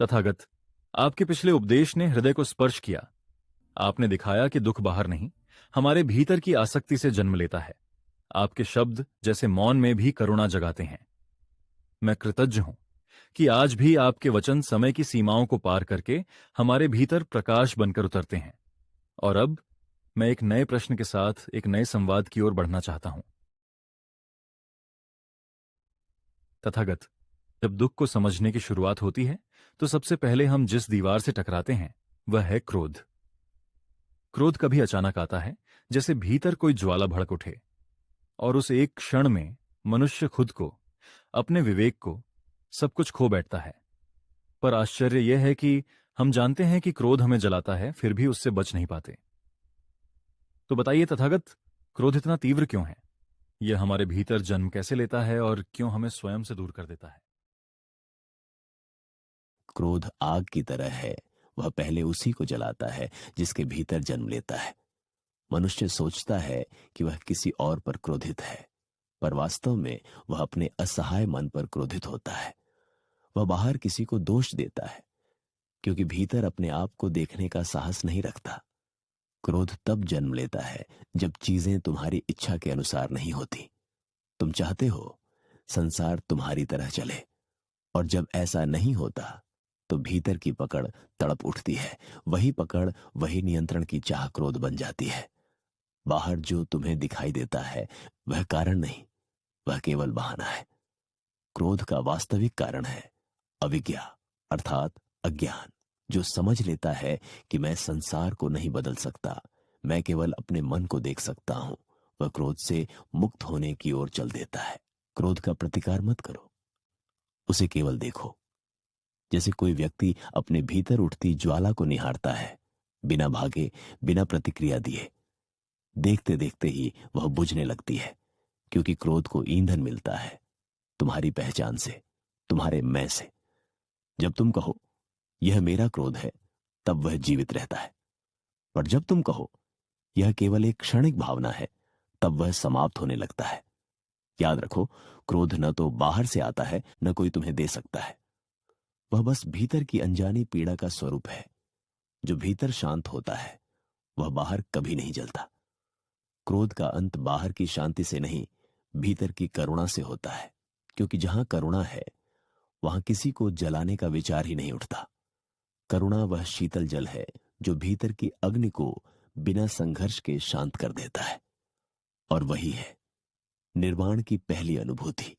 तथागत, आपके पिछले उपदेश ने हृदय को स्पर्श किया। आपने दिखाया कि दुख बाहर नहीं, हमारे भीतर की आसक्ति से जन्म लेता है। आपके शब्द जैसे मौन में भी करुणा जगाते हैं। मैं कृतज्ञ हूं कि आज भी आपके वचन समय की सीमाओं को पार करके हमारे भीतर प्रकाश बनकर उतरते हैं। और अब मैं एक नए प्रश्न के साथ एक नए संवाद की ओर बढ़ना चाहता हूं। तथागत, जब दुख को समझने की शुरुआत होती है तो सबसे पहले हम जिस दीवार से टकराते हैं वह है क्रोध। क्रोध कभी अचानक आता है, जैसे भीतर कोई ज्वाला भड़क उठे, और उस एक क्षण में मनुष्य खुद को, अपने विवेक को, सब कुछ खो बैठता है। पर आश्चर्य यह है कि हम जानते हैं कि क्रोध हमें जलाता है, फिर भी उससे बच नहीं पाते। तो बताइए तथागत, क्रोध इतना तीव्र क्यों है? यह हमारे भीतर जन्म कैसे लेता है और क्यों हमें स्वयं से दूर कर देता है? क्रोध आग की तरह है। वह पहले उसी को जलाता है जिसके भीतर जन्म लेता है। मनुष्य सोचता है कि वह किसी और पर क्रोधित है, पर वास्तव में वह अपने असहाय मन पर क्रोधित होता है। वह बाहर किसी को दोष देता है, क्योंकि भीतर अपने आप को देखने का साहस नहीं रखता। क्रोध तब जन्म लेता है जब चीजें तुम्हारी इच्छा के अनुसार नहीं होती। तुम चाहते हो संसार तुम्हारी तरह चले, और जब ऐसा नहीं होता तो भीतर की पकड़ तड़प उठती है। वही पकड़, वही नियंत्रण की चाह क्रोध बन जाती है। बाहर जो तुम्हें दिखाई देता है वह कारण नहीं, वह केवल बहाना है। क्रोध का वास्तविक कारण है अविज्ञा, अर्थात अज्ञान, जो समझ लेता है कि मैं संसार को नहीं बदल सकता, मैं केवल अपने मन को देख सकता हूं। वह क्रोध से मुक्त होने की ओर चल देता है। क्रोध का प्रतिकार मत करो, उसे केवल देखो। जैसे कोई व्यक्ति अपने भीतर उठती ज्वाला को निहारता है, बिना भागे, बिना प्रतिक्रिया दिए। देखते देखते ही वह बुझने लगती है, क्योंकि क्रोध को ईंधन मिलता है तुम्हारी पहचान से, तुम्हारे मैं से। जब तुम कहो यह मेरा क्रोध है, तब वह जीवित रहता है। पर जब तुम कहो यह केवल एक क्षणिक भावना है, तब वह समाप्त होने लगता है। याद रखो, क्रोध न तो बाहर से आता है, न कोई तुम्हें दे सकता है। वह बस भीतर की अनजानी पीड़ा का स्वरूप है। जो भीतर शांत होता है वह बाहर कभी नहीं जलता। क्रोध का अंत बाहर की शांति से नहीं, भीतर की करुणा से होता है, क्योंकि जहां करुणा है वहां किसी को जलाने का विचार ही नहीं उठता। करुणा वह शीतल जल है जो भीतर की अग्नि को बिना संघर्ष के शांत कर देता है। और वही है निर्वाण की पहली अनुभूति।